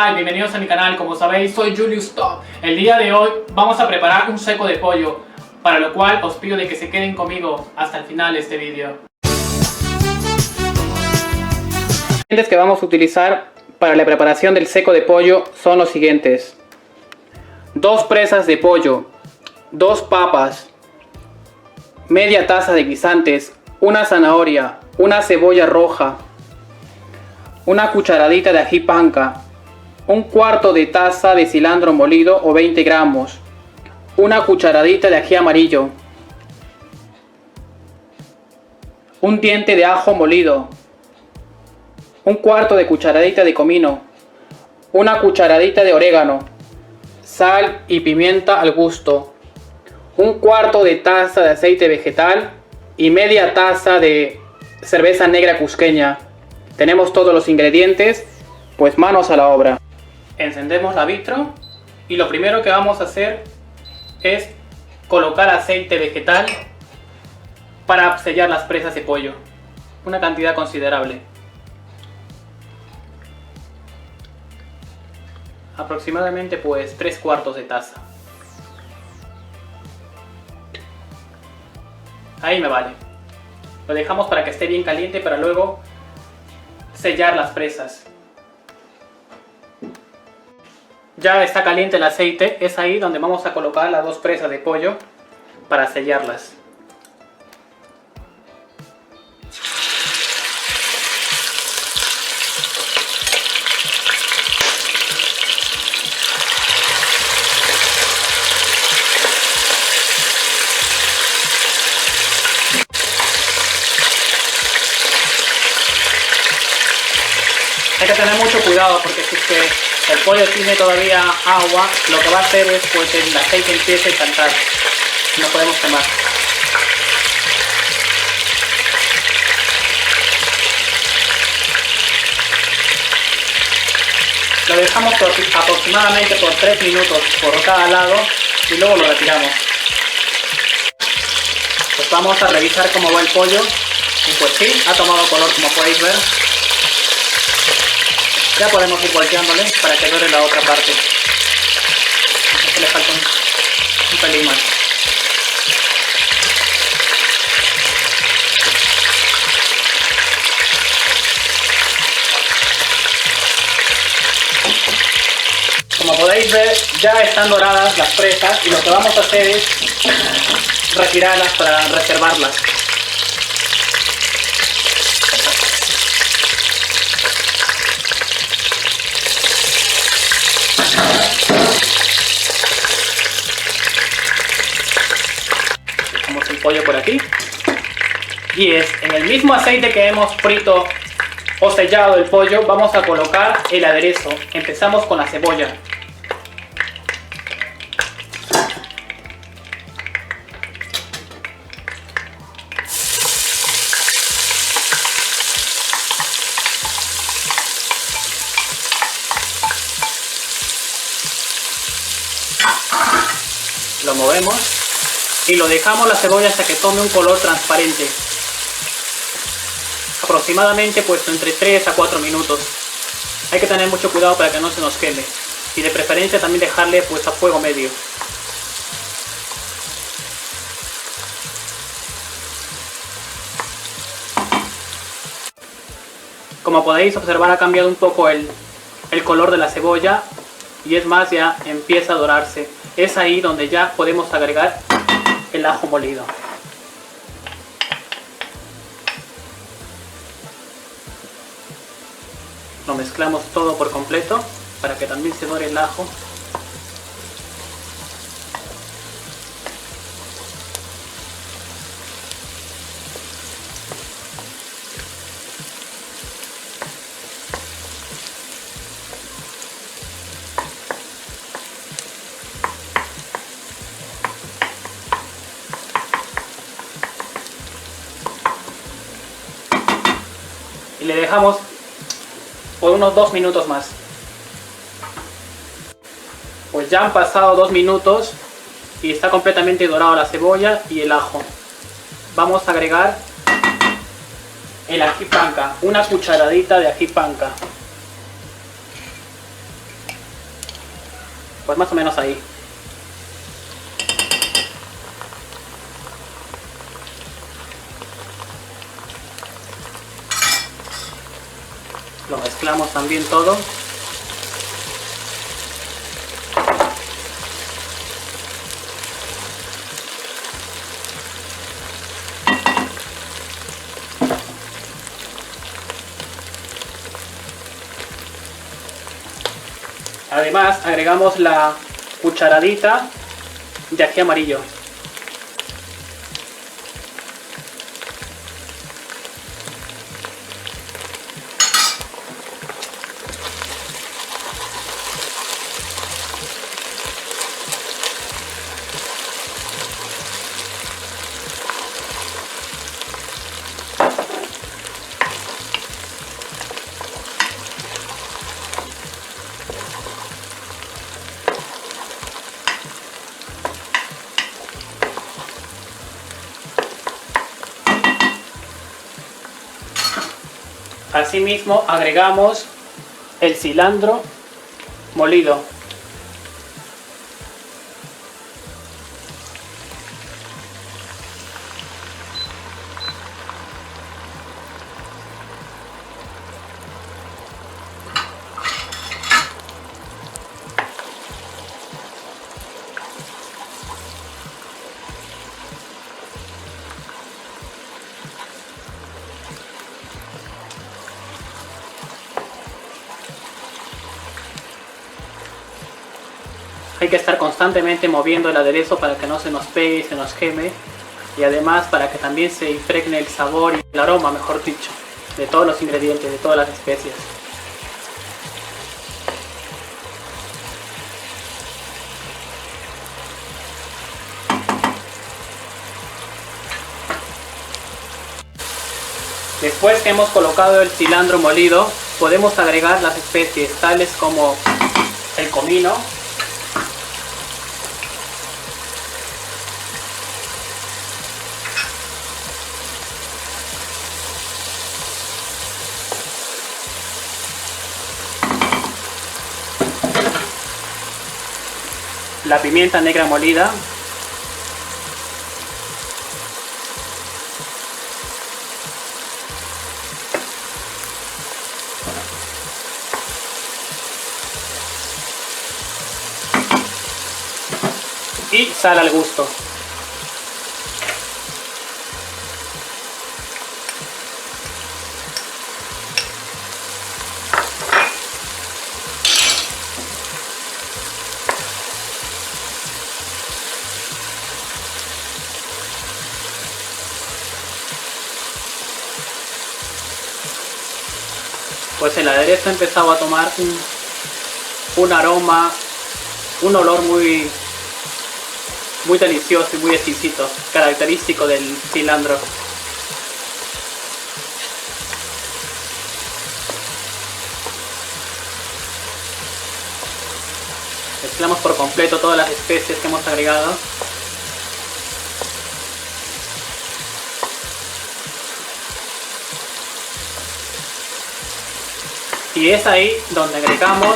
tal? Bienvenidos a mi canal. Como sabéis, soy Julius Top. El día de hoy vamos a preparar un seco de pollo, para lo cual os pido de que se queden conmigo hasta el final de este vídeo. Los ingredientes que vamos a utilizar para la preparación del seco de pollo son los siguientes: 2 presas de pollo, 2 papas, media taza de guisantes, una zanahoria, una cebolla roja, una cucharadita de ají panca, un cuarto de taza de cilantro molido o 20 gramos, una cucharadita de ají amarillo, un diente de ajo molido, un cuarto de cucharadita de comino, una cucharadita de orégano, sal y pimienta al gusto, un cuarto de taza de aceite vegetal y media taza de cerveza negra cusqueña. Tenemos todos los ingredientes, pues manos a la obra. Encendemos la vitro y lo primero que vamos a hacer es colocar aceite vegetal para sellar las presas de pollo, una cantidad considerable, aproximadamente pues 3/4 de taza. Ahí me vale. Lo dejamos para que esté bien caliente para luego sellar las presas. Ya está caliente el aceite, es ahí donde vamos a colocar las 2 presas de pollo para sellarlas. Hay que tener mucho cuidado porque si es que el pollo tiene todavía agua, lo que va a hacer es pues el aceite empiece a saltar. No podemos quemar. Lo dejamos aproximadamente por 3 minutos por cada lado y luego lo retiramos. Pues vamos a revisar cómo va el pollo y pues sí, ha tomado color como podéis ver. Ya podemos ir volteándole para que dore la otra parte. Este le falta un pelín más. Como podéis ver, ya están doradas las presas y lo que vamos a hacer es retirarlas para reservarlas. Dejamos el pollo por aquí y es en el mismo aceite que hemos frito o sellado el pollo, vamos a colocar el aderezo. Empezamos con la cebolla. Lo movemos y lo dejamos la cebolla hasta que tome un color transparente, aproximadamente pues entre 3 a 4 minutos. Hay que tener mucho cuidado para que no se nos queme y de preferencia también dejarle pues a fuego medio. Como podéis observar, ha cambiado un poco el color de la cebolla y es más, ya empieza a dorarse. Es ahí donde ya podemos agregar el ajo molido. Lo mezclamos todo por completo para que también se dore el ajo. Y le dejamos por unos 2 minutos más. Pues ya han pasado 2 minutos y está completamente dorado la cebolla y el ajo. Vamos a agregar el ají panca, una cucharadita de ají panca. Pues más o menos ahí. Lo mezclamos también todo. Además agregamos la cucharadita de ají amarillo. Asimismo agregamos el cilantro molido. Hay que estar constantemente moviendo el aderezo para que no se nos pegue y se nos queme, y además para que también se impregne el sabor y el aroma, mejor dicho, de todos los ingredientes, de todas las especias. Después que hemos colocado el cilantro molido, podemos agregar las especies tales como el comino, la pimienta negra molida, y sal al gusto. Pues el aderezo ha empezado a tomar un aroma, un olor muy delicioso y muy exquisito, característico del cilantro. Mezclamos por completo todas las especies que hemos agregado. Y es ahí donde agregamos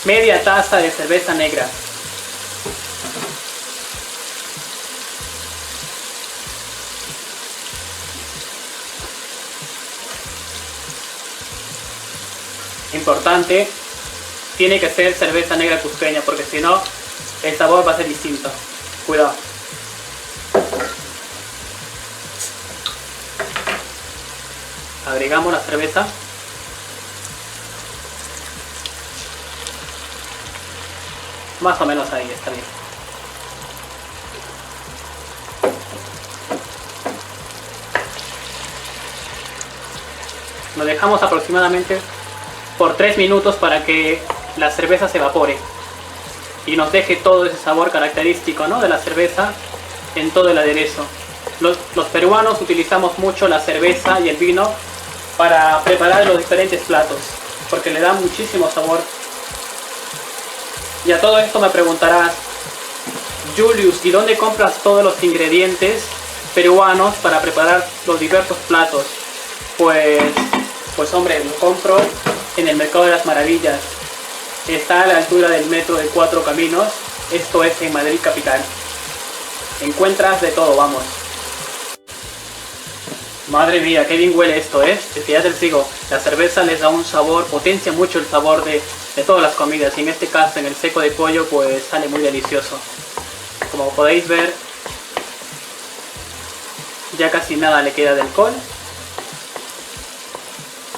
media taza de cerveza negra. Importante, tiene que ser cerveza negra cusqueña, porque si no el sabor va a ser distinto. Cuidado. Agregamos la cerveza. Más o menos ahí está bien. Lo dejamos aproximadamente por 3 minutos para que la cerveza se evapore y nos deje todo ese sabor característico, ¿no?, de la cerveza en todo el aderezo. Los peruanos utilizamos mucho la cerveza y el vino para preparar los diferentes platos, porque le da muchísimo sabor. Y a todo esto me preguntarás: Julius, ¿y dónde compras todos los ingredientes peruanos para preparar los diversos platos? Pues hombre, lo compro en el Mercado de las Maravillas. Está a la altura del metro de Cuatro Caminos. Esto es en Madrid capital. Encuentras de todo, vamos. Madre mía, qué bien huele esto, ¿eh? Es que ya te digo, la cerveza les da un sabor, potencia mucho el sabor de todas las comidas. Y en este caso, en el seco de pollo, pues sale muy delicioso. Como podéis ver, ya casi nada le queda de alcohol.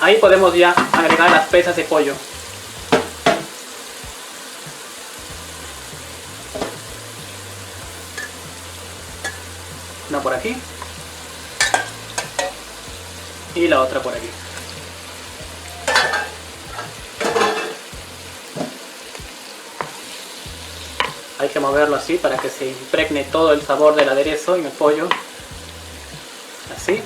Ahí podemos ya agregar las piezas de pollo. Una por aquí. Y la otra por aquí. Hay que moverlo así para que se impregne todo el sabor del aderezo en el pollo. Así.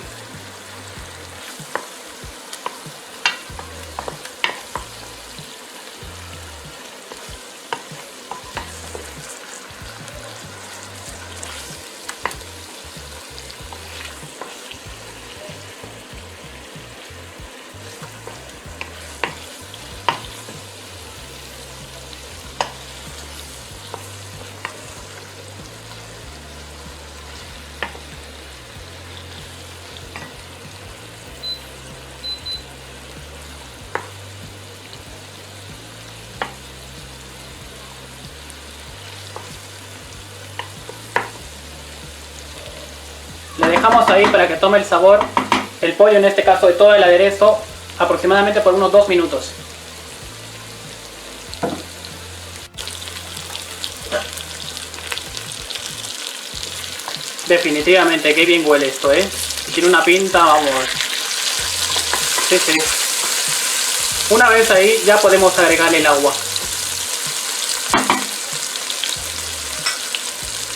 Le dejamos ahí para que tome el sabor, el pollo en este caso, de todo el aderezo, aproximadamente por unos 2 minutos. Definitivamente, qué bien huele esto, ¿eh? Tiene una pinta, vamos. Sí, sí. Una vez ahí ya podemos agregarle el agua.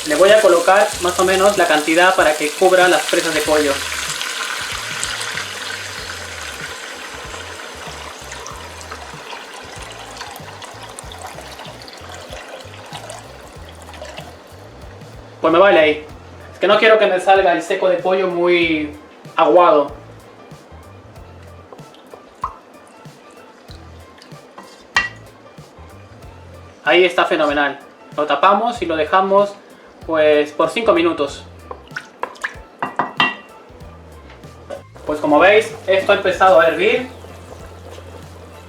Le voy a colocar más o menos la cantidad para que cubra las presas de pollo. Pues me vale ahí. Es que no quiero que me salga el seco de pollo muy aguado. Ahí está fenomenal. Lo tapamos y lo dejamos pues por 5 minutos. Pues como veis, esto ha empezado a hervir.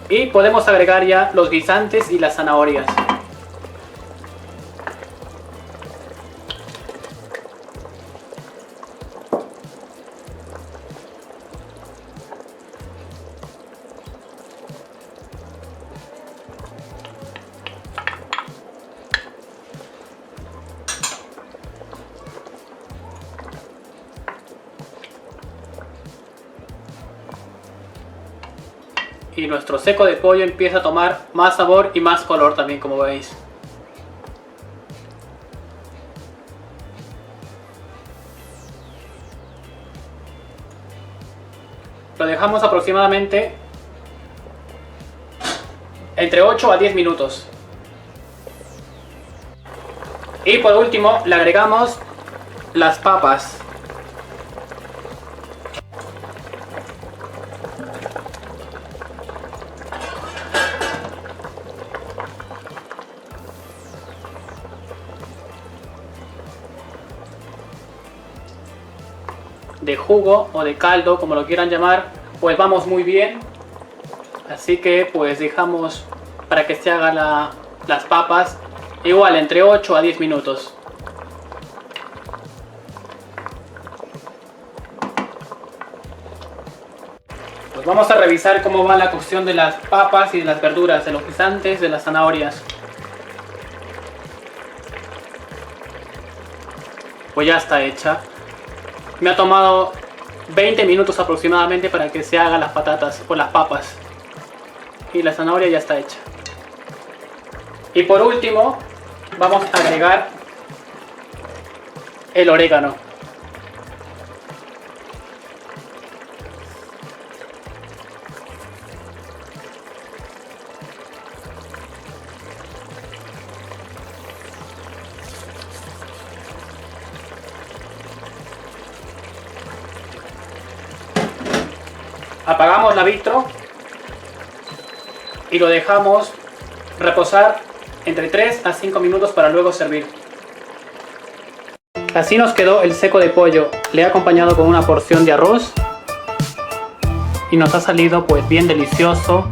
Y podemos agregar ya los guisantes y las zanahorias. Y nuestro seco de pollo empieza a tomar más sabor y más color también, como veis. Lo dejamos aproximadamente entre 8 a 10 minutos. Y por último le agregamos las papas. De jugo o de caldo, como lo quieran llamar, pues vamos muy bien. Así que pues dejamos para que se hagan las papas igual entre 8 a 10 minutos. Pues vamos a revisar cómo va la cocción de las papas y de las verduras, de los guisantes, de las zanahorias. Pues ya está hecha. Me ha tomado 20 minutos aproximadamente para que se hagan las patatas o las papas. Y la zanahoria ya está hecha. Y por último, vamos a agregar el orégano. Apagamos la vitro y lo dejamos Reposar entre 3 a 5 minutos para luego servir. Así nos quedó el seco de pollo. Le he acompañado con una porción de arroz y nos ha salido pues bien delicioso.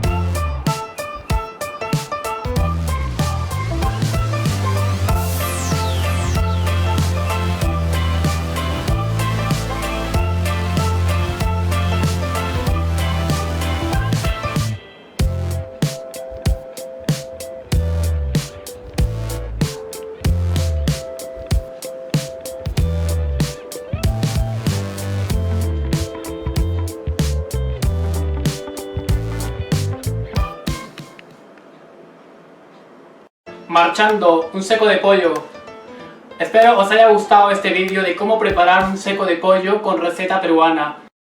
Marchando, un seco de pollo. Espero os haya gustado este vídeo de cómo preparar un seco de pollo con receta peruana.